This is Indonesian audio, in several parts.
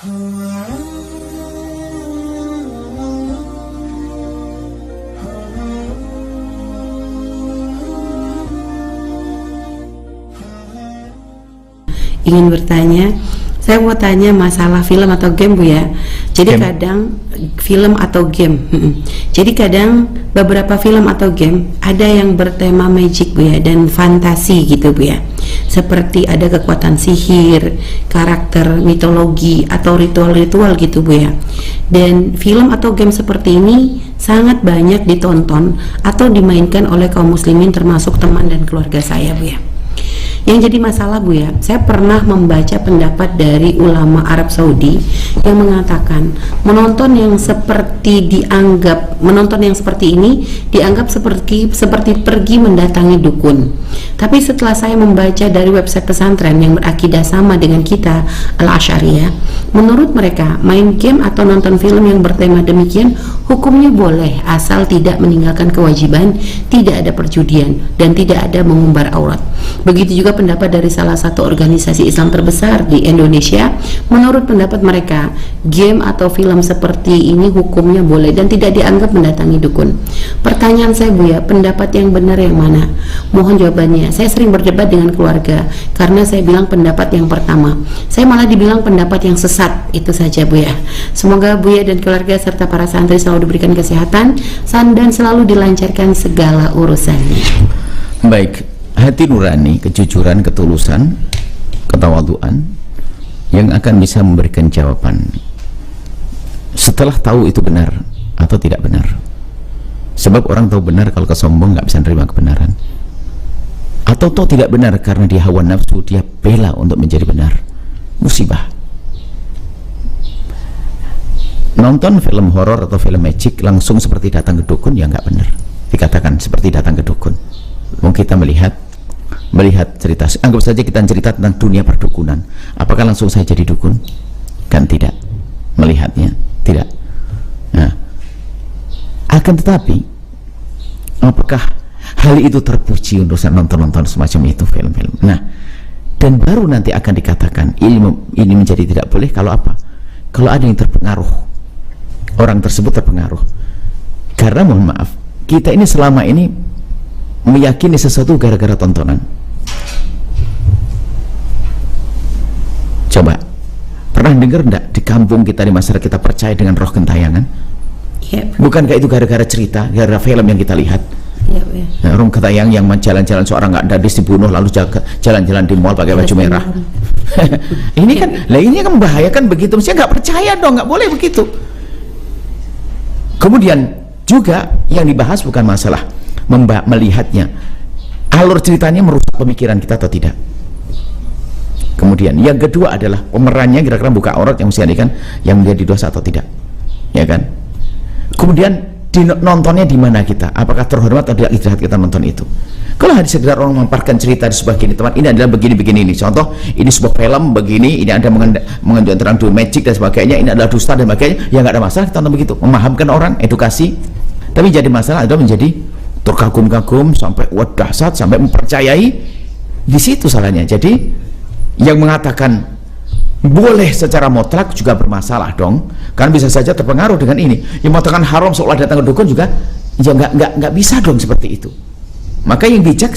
Ingin bertanya, saya mau tanya masalah film atau game, Bu ya. Jadi Game. kadang film atau game, jadi kadang beberapa film atau game ada yang bertema magic, Bu ya, dan fantasi gitu, Bu ya. Seperti ada kekuatan sihir, karakter mitologi atau ritual-ritual gitu, Bu ya. Dan film atau game seperti ini sangat banyak ditonton atau dimainkan oleh kaum muslimin termasuk teman dan keluarga saya, Bu ya. Yang jadi masalah, Bu ya, saya pernah membaca pendapat dari ulama Arab Saudi yang mengatakan menonton yang seperti ini dianggap seperti pergi mendatangi dukun. Tapi setelah saya membaca dari website pesantren yang berakidah sama dengan kita, Al-Asy'ariyah, menurut mereka main game atau nonton film yang bertema demikian hukumnya boleh asal tidak meninggalkan kewajiban, tidak ada perjudian dan tidak ada mengumbar aurat. Begitu juga pendapat dari salah satu organisasi Islam terbesar di Indonesia. Menurut pendapat mereka, game atau film seperti ini hukumnya boleh dan tidak dianggap mendatangi dukun. Pertanyaan saya, Bu ya, pendapat yang benar yang mana? Mohon jawabannya. Saya sering berdebat dengan keluarga karena saya bilang pendapat yang pertama. Saya malah dibilang pendapat yang sesat. Itu saja, Bu ya. Semoga Bu ya dan keluarga serta para santri selalu diberikan kesehatan dan selalu dilancarkan segala urusannya. Baik, hati nurani, kejujuran, ketulusan, ketawaduan yang akan bisa memberikan jawaban setelah tahu itu benar atau tidak benar. Sebab orang tahu benar, kalau kesombong nggak bisa menerima kebenaran. Atau tahu tidak benar karena dia hawa nafsu, dia bela untuk menjadi benar. Musibah. Nonton film horor atau film magic langsung seperti datang ke dukun, ya nggak benar. Dikatakan seperti datang ke dukun. Kita melihat cerita, anggap saja kita cerita tentang dunia perdukunan, apakah langsung saya jadi dukun? Kan tidak. Melihatnya tidak. Nah, akan tetapi apakah hal itu terpuji untuk saya nonton semacam itu film-film? Nah, dan baru nanti akan dikatakan ini menjadi tidak boleh kalau apa? Kalau ada yang terpengaruh, orang tersebut terpengaruh. Karena mohon maaf, kita ini selama ini meyakini sesuatu gara-gara tontonan. Coba, pernah dengar enggak di kampung kita, di masyarakat kita percaya dengan roh gentayangan? Yep. Bukankah itu gara-gara cerita, gara-gara film yang kita lihat? Yep, yep. Nah, roh gentayangan yang jalan-jalan seorang nggak gadis dibunuh lalu jalan-jalan di mall pakai baju merah. Ini kan, ini kan membahayakan begitu. Mestinya nggak percaya dong, nggak boleh begitu. Kemudian juga yang dibahas bukan masalah melihatnya, alur ceritanya merusak pemikiran kita atau tidak. Kemudian yang kedua adalah pemerannya kira-kira buka aurat yang mesti kan, yang menjadi dosa atau tidak, ya kan? Kemudian nontonnya di mana kita? Apakah terhormat atau tidak istirahat kita nonton itu? Kalau hanya sekedar orang memamparkan cerita di sebuah gini, teman, ini adalah begini-begini ini. Contoh, ini sebuah film begini, ini ada mengenai tentang magic dan sebagainya, ini adalah dusta dan sebagainya, ya nggak ada masalah kita nonton begitu, memahamkan orang, edukasi. Tapi jadi masalah adalah menjadi terkagum-kagum sampai dahsyat, sampai mempercayai. Di situ salahnya. Jadi yang mengatakan boleh secara mutlak juga bermasalah dong, karena bisa saja terpengaruh dengan ini. Yang mengatakan haram seolah datang ke dukun juga, ya nggak bisa dong seperti itu. Maka yang bijak,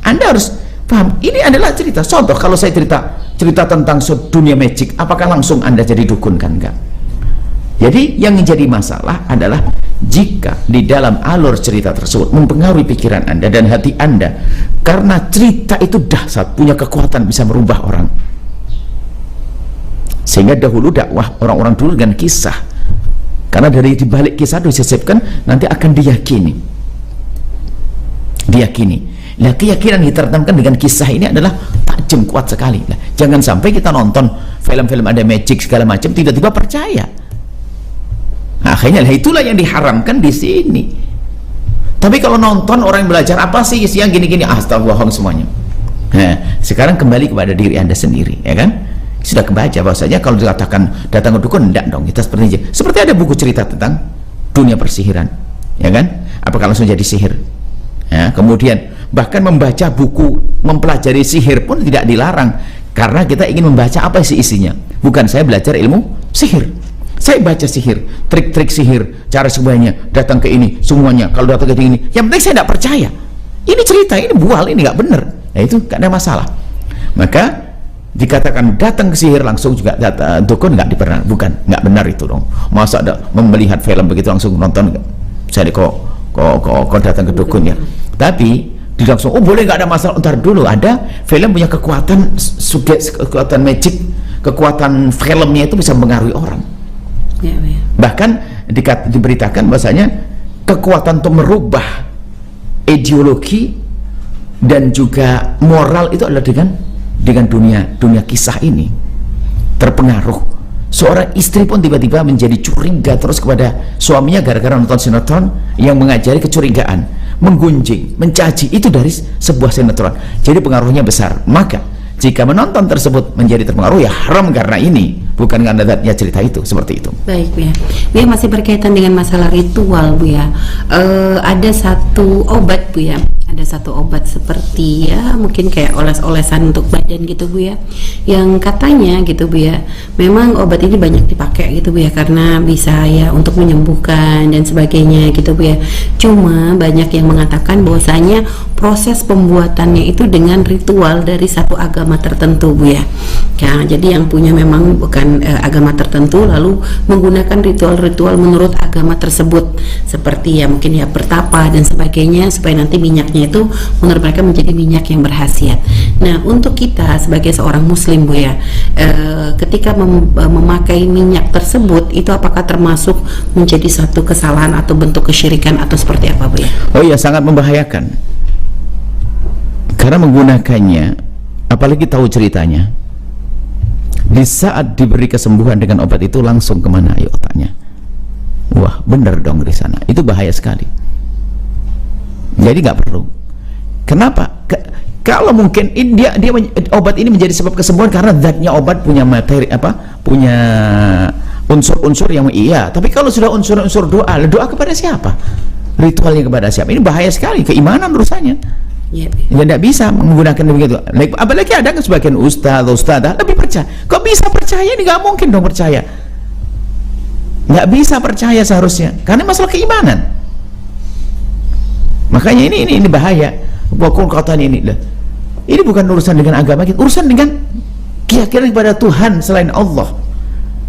Anda harus paham, ini adalah cerita. Contoh, kalau saya cerita tentang dunia magic, apakah langsung Anda jadi dukun? Kan enggak. Jadi yang menjadi masalah adalah jika di dalam alur cerita tersebut mempengaruhi pikiran Anda dan hati Anda, karena cerita itu dahsyat, punya kekuatan bisa merubah orang. Sehingga dahulu dakwah orang-orang dulu dengan kisah, karena dari dibalik kisah itu disisipkan nanti akan diyakini. Nah, keyakinan yang tertanamkan dengan kisah ini adalah tajam, kuat sekali. Nah, jangan sampai kita nonton film-film ada magic segala macam tiba-tiba percaya. Nah, akhirnya itulah yang diharamkan di sini. Tapi kalau nonton orang yang belajar apa sih yang gini-gini, astagfirullah semuanya. Nah, sekarang kembali kepada diri Anda sendiri, ya kan? Sudah kebaca bahwasanya kalau dikatakan datang ke dukun, enggak dong, kita seperti ada buku cerita tentang dunia persihiran, ya kan? Apakah langsung jadi sihir? Ya, kemudian bahkan membaca buku mempelajari sihir pun tidak dilarang, karena kita ingin membaca apa sih isinya. Bukan saya belajar ilmu Sihir. Saya baca sihir, trik-trik sihir, cara semuanya, datang ke ini, semuanya. Kalau datang ke ini, yang penting saya tidak percaya. Ini cerita, ini bual, ini nggak benar. Nah itu nggak ada masalah. Maka dikatakan datang ke sihir langsung juga dukun, nggak dipercaya, bukan, nggak benar itu dong. Masa ada melihat film begitu langsung nonton? Saya kok datang ke dukun ya. Tapi langsung, oh boleh, nggak ada masalah. Ntar dulu, ada film punya kekuatan kekuatan magic, kekuatan filmnya itu bisa mengaruhi orang. Ya. Bahkan diberitakan bahasanya kekuatan untuk merubah ideologi dan juga moral itu adalah dengan dunia kisah ini. Terpengaruh, seorang istri pun tiba-tiba menjadi curiga terus kepada suaminya gara-gara nonton sinetron yang mengajari kecurigaan, menggunjing, mencaci, itu dari sebuah sinetron. Jadi pengaruhnya besar. Maka jika menonton tersebut menjadi terpengaruh, ya haram karena ini, bukan karena zatnya cerita itu. Seperti itu. Baik, Bu ya. Bu ya, masih berkaitan dengan masalah ritual, Bu ya. Ada satu obat, Bu ya. Ada satu obat seperti ya mungkin kayak oles-olesan untuk badan gitu, Bu ya, yang katanya gitu, Bu ya, memang obat ini banyak dipakai gitu, Bu ya, karena bisa ya untuk menyembuhkan dan sebagainya gitu, Bu ya. Cuma banyak yang mengatakan bahwasanya proses pembuatannya itu dengan ritual dari satu agama tertentu, Bu ya. Ya, jadi yang punya memang bukan agama tertentu lalu menggunakan ritual-ritual menurut agama tersebut, seperti ya mungkin ya bertapa dan sebagainya, supaya nanti minyaknya itu menurut mereka menjadi minyak yang berkhasiat. Nah, untuk kita sebagai seorang muslim, Bu ya, ketika memakai minyak tersebut itu apakah termasuk menjadi suatu kesalahan atau bentuk kesyirikan atau seperti apa, Bu ya? Oh iya, sangat membahayakan karena menggunakannya, apalagi tahu ceritanya, di saat diberi kesembuhan dengan obat itu langsung kemana ya otaknya? Wah, bener dong di sana. Itu bahaya sekali. Jadi nggak perlu. Kenapa? Kalau mungkin obat ini menjadi sebab kesembuhan karena zatnya obat punya materi punya unsur-unsur yang iya. Tapi kalau sudah unsur-unsur doa kepada siapa? Ritualnya kepada siapa? Ini bahaya sekali, keimanan urusannya. Ya tidak bisa menggunakan begitu. Apalagi ada sebagian ustadzah lebih percaya. Kok bisa percaya? Ini nggak mungkin dong percaya. Nggak bisa percaya seharusnya, karena masalah keimanan. Makanya ini bahaya. Pokok katanya ini bukan urusan dengan agama kita, urusan dengan keyakinan kepada Tuhan selain Allah.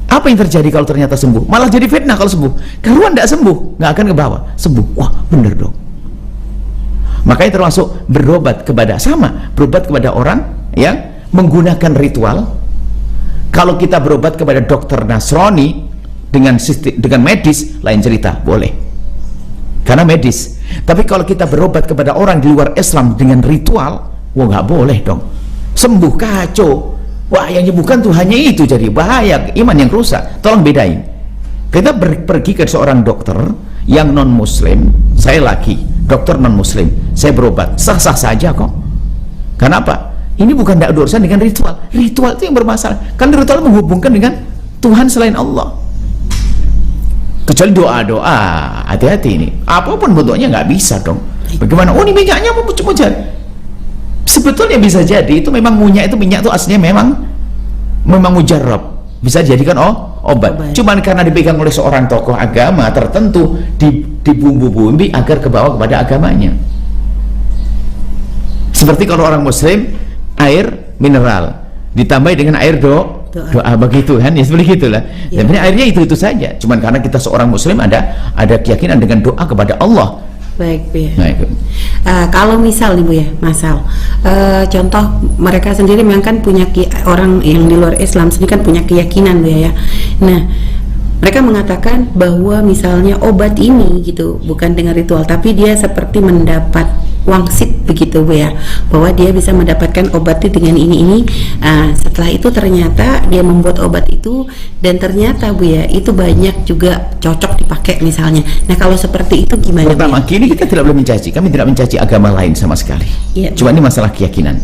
Apa yang terjadi kalau ternyata sembuh? Malah jadi fitnah kalau sembuh. Kalau tidak sembuh, nggak akan ke bawah. Sembuh, wah bener dong. Makanya termasuk berobat kepada orang yang menggunakan ritual. Kalau kita berobat kepada dokter Nasrani dengan medis, lain cerita, boleh, karena medis. Tapi kalau kita berobat kepada orang di luar Islam dengan ritual, wah nggak boleh dong. Sembuh kacau, wah yang nyembuhkan Tuhannya itu, jadi bahaya, iman yang rusak. Tolong bedain. Kita pergi ke seorang dokter yang non muslim, saya laki dokter non muslim, saya berobat, sah-sah saja kok. Kenapa? Ini bukan ada urusan dengan ritual. Ritual itu yang bermasalah, kan ritual menghubungkan dengan Tuhan selain Allah. Kecuali doa-doa, hati-hati ini. Apapun bentuknya nggak bisa dong. Bagaimana? Oh ini minyaknya mau mujar. Sebetulnya bisa jadi itu memang minyak itu aslinya memang mujarab, bisa jadikan obat. Cuman karena dipegang oleh seorang tokoh agama tertentu, dibumbu-bumbi agar kebawa kepada agamanya. Seperti kalau orang muslim air mineral ditambah dengan air doa begitu kan, ya seperti gitulah. Ya. Sebenarnya airnya itu saja. Cuman karena kita seorang muslim ada keyakinan dengan doa kepada Allah. Baik, Bu ya. Kalau misal nih, Bu ya, contoh mereka sendiri memang kan punya orang yang di luar Islam sendiri kan punya keyakinan, Bu ya. Nah, mereka mengatakan bahwa misalnya obat ini gitu bukan dengan ritual, tapi dia seperti mendapat wangsit begitu, Bu ya, bahwa dia bisa mendapatkan obat itu dengan ini. Setelah itu ternyata dia membuat obat itu dan ternyata, Bu ya, itu banyak juga cocok dipakai misalnya. Nah, kalau seperti itu gimana? Pertama, kini kita tidak boleh mencaci. Kami tidak mencaci agama lain sama sekali. Ya, cuma ini masalah keyakinan.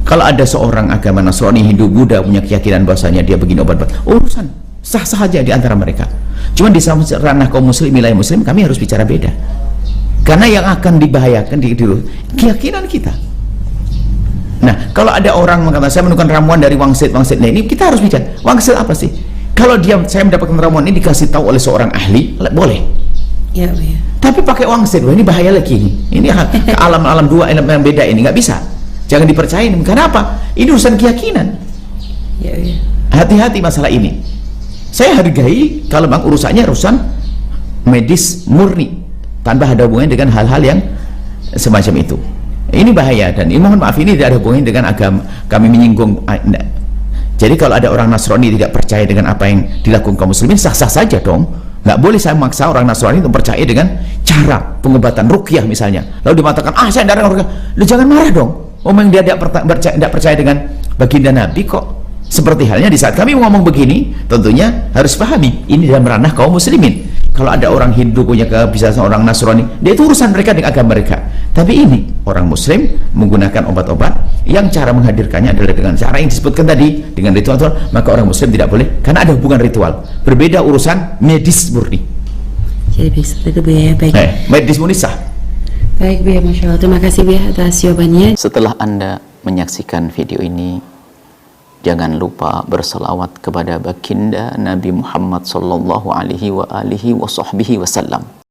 Kalau ada seorang agama Nasrani, Hindu, Buddha punya keyakinan bahwasanya dia begini obat, urusan sah-sah saja di antara mereka. Cuma di ranah kaum muslim, wilayah muslim, kami harus bicara beda. Karena yang akan dibahayakan di keyakinan kita. Nah, kalau ada orang mengatakan saya menemukan ramuan dari wangsit, nah ini kita harus bicara wangsit apa sih? Kalau saya mendapatkan ramuan ini dikasih tahu oleh seorang ahli, boleh. Ya, ya. Tapi pakai wangsit, ini bahaya lagi ini. Ini ke alam-alam dua yang beda ini, nggak bisa. Jangan dipercaya ini. Kenapa? Ini urusan keyakinan. Ya, ya. Hati-hati masalah ini. Saya hargai kalau memang urusannya urusan medis murni, tanpa ada hubungannya dengan hal-hal yang semacam itu. Ini bahaya, dan mohon maaf, ini tidak ada hubungannya dengan agama. Kami menyinggung. Jadi kalau ada orang Nasrani tidak percaya dengan apa yang dilakukan kaum muslimin, sah-sah saja dong. Nggak boleh saya memaksa orang Nasrani untuk percaya dengan cara pengobatan ruqyah misalnya. Lalu dimatakan, saya tidak ada ruqyah. Lu jangan marah dong. Memang dia tidak percaya dengan baginda Nabi kok. Seperti halnya di saat kami ngomong begini, tentunya harus pahami ini dalam ranah kaum muslimin. Kalau ada orang Hindu punya kebiasaan orang Nasrani, dia itu urusan mereka dengan agama mereka. Tapi ini orang Muslim menggunakan obat-obat yang cara menghadirkannya adalah dengan cara yang disebutkan tadi, dengan ritual, maka orang Muslim tidak boleh, karena ada hubungan ritual. Berbeda urusan medis murni. Jadi bisa itu Bu ya, baik. Medis murni sah. Baik Bu ya, Masya Allah. Terima kasih Bu ya atas jawabannya. Setelah Anda menyaksikan video ini, jangan lupa berselawat kepada baginda Nabi Muhammad sallallahu alaihi wa alihi wa sahbihi wasallam.